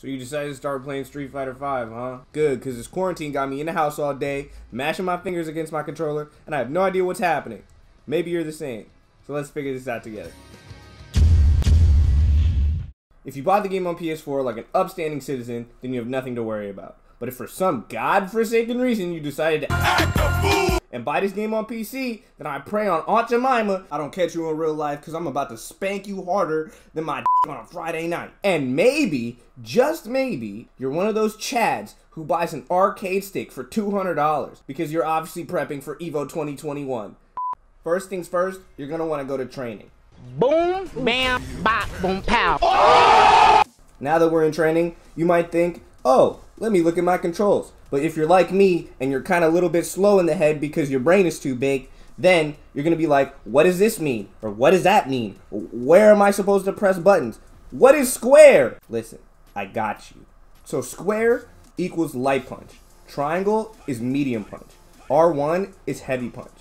So you decided to start playing Street Fighter 5, huh? Good, because this quarantine got me in the house all day, mashing my fingers against my controller, and I have no idea what's happening. Maybe you're the same. So let's figure this out together. If you bought the game on PS4 like an upstanding citizen, then you have nothing to worry about. But if for some godforsaken reason you decided to act a fool and buy this game on PC, then I pray on Aunt Jemima I don't catch you in real life, because I'm about to spank you harder than my on a Friday night. And maybe, just maybe, you're one of those chads who buys an arcade stick for $200 because you're obviously prepping for EVO 2021. First things first, you're gonna want to go to training. Boom, bam, bop, boom, pow. Now that we're in training, you might think, oh, let me look at my controls. But if you're like me and you're kind of a little bit slow in the head because your brain is too big, then you're going to be like, what does this mean? Or what does that mean? Where am I supposed to press buttons? What is square? Listen, I got you. So square equals light punch. Triangle is medium punch. R1 is heavy punch.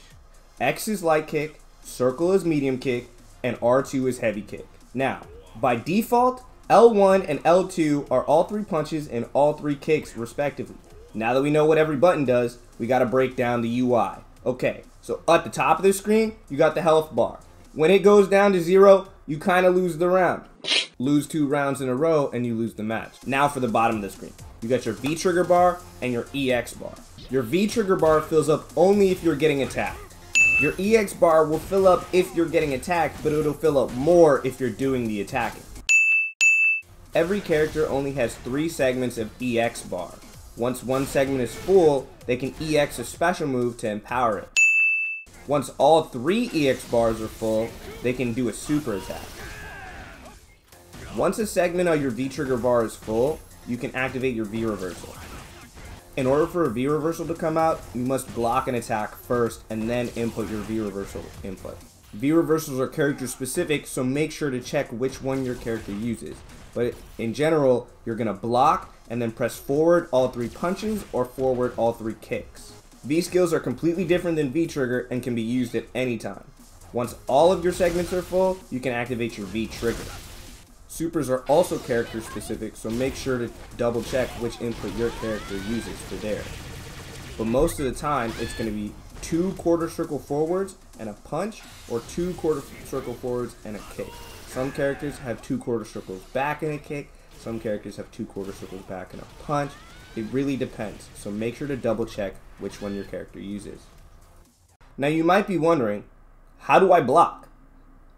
X is light kick. Circle is medium kick. And R2 is heavy kick. Now, by default, L1 and L2 are all three punches and all three kicks respectively. Now that we know what every button does, we gotta break down the UI. Okay, so at the top of the screen, you got the health bar. When it goes down to 0, you kinda lose the round. Lose 2 rounds in a row and you lose the match. Now for the bottom of the screen. You got your V trigger bar and your EX bar. Your V trigger bar fills up only if you're getting attacked. Your EX bar will fill up if you're getting attacked, but it'll fill up more if you're doing the attacking. Every character only has 3 segments of EX bar. Once one segment is full, they can EX a special move to empower it. Once all 3 EX bars are full, they can do a super attack. Once a segment of your V trigger bar is full, you can activate your V reversal. In order for a V reversal to come out, you must block an attack first and then input your V reversal input. V reversals are character specific, so make sure to check which one your character uses. But in general, you're going to block and then press forward all 3 punches or forward all 3 kicks. V skills are completely different than V trigger and can be used at any time. Once all of your segments are full, you can activate your V trigger. Supers are also character specific, so make sure to double check which input your character uses for theirs. But most of the time, it's going to be 2 quarter circle forwards and a punch, or 2 quarter circle forwards and a kick. Some characters have 2 quarter circles back and a kick. Some characters have 2 quarter circles back and a punch. It really depends, so make sure to double check which one your character uses. Now you might be wondering, how do I block?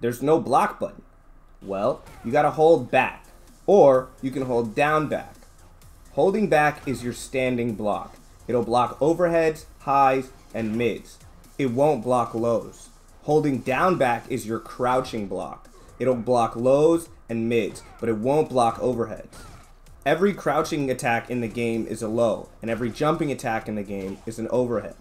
There's no block button. Well, you gotta hold back, or you can hold down back. Holding back is your standing block. It'll block overheads, highs, and mids. It won't block lows. Holding down back is your crouching block. It'll block lows and mids, but it won't block overheads. Every crouching attack in the game is a low, and every jumping attack in the game is an overhead.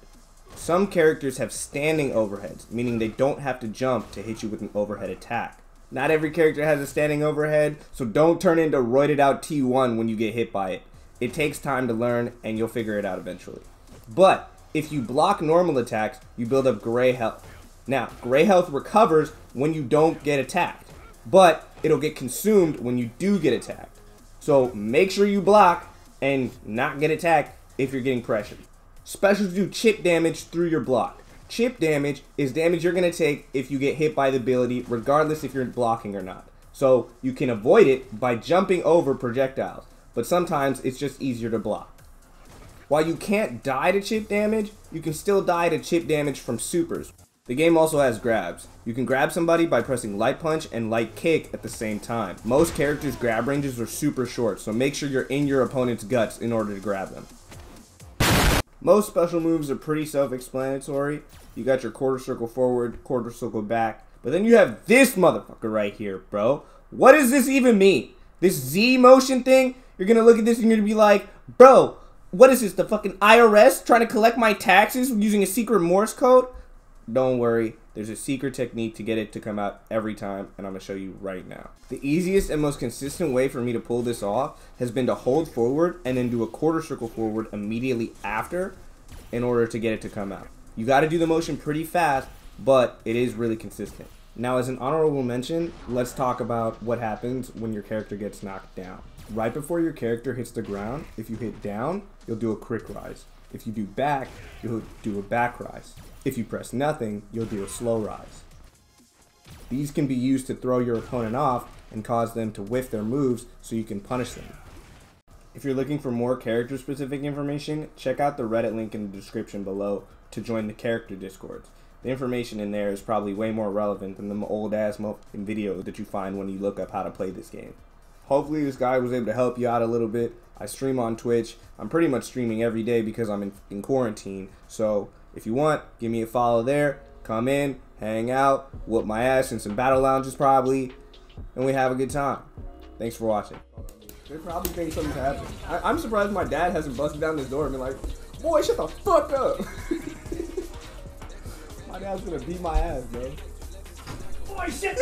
Some characters have standing overheads, meaning they don't have to jump to hit you with an overhead attack. Not every character has a standing overhead, so don't turn into roided out T1 when you get hit by it. It takes time to learn, and you'll figure it out eventually. But if you block normal attacks, you build up gray health. Now, gray health recovers when you don't get attacked, but it'll get consumed when you do get attacked. So make sure you block and not get attacked if you're getting pressured. Specials do chip damage through your block. Chip damage is damage you're going to take if you get hit by the ability, regardless if you're blocking or not. So you can avoid it by jumping over projectiles, but sometimes it's just easier to block. While you can't die to chip damage, you can still die to chip damage from supers. The game also has grabs. You can grab somebody by pressing light punch and light kick at the same time. Most characters' grab ranges are super short, so make sure you're in your opponent's guts in order to grab them. Most special moves are pretty self-explanatory. You got your quarter circle forward, quarter circle back, but then you have this motherfucker right here, bro. What does this even mean? This Z motion thing? You're gonna look at this and you're gonna be like, bro, what is this, the fucking IRS trying to collect my taxes using a secret Morse code? Don't worry, there's a secret technique to get it to come out every time, and I'm gonna show you right now. The easiest and most consistent way for me to pull this off has been to hold forward and then do a quarter circle forward immediately after in order to get it to come out. You gotta do the motion pretty fast, but it is really consistent. Now, as an honorable mention, let's talk about what happens when your character gets knocked down. Right before your character hits the ground, if you hit down, you'll do a quick rise. If you do back, you'll do a back rise. If you press nothing, you'll do a slow rise. These can be used to throw your opponent off and cause them to whiff their moves so you can punish them. If you're looking for more character specific information, check out the Reddit link in the description below to join the character discords. The information in there is probably way more relevant than the old ass videos that you find when you look up how to play this game. Hopefully this guy was able to help you out a little bit. I stream on Twitch. I'm pretty much streaming every day because I'm in quarantine. So if you want, give me a follow there. Come in, hang out, whoop my ass in some battle lounges probably, and we have a good time. Thanks for watching. They probably think something's happening. I'm surprised my dad hasn't busted down this door and been like, boy, shut the fuck up. My dad's gonna beat my ass, bro. Boy, shit.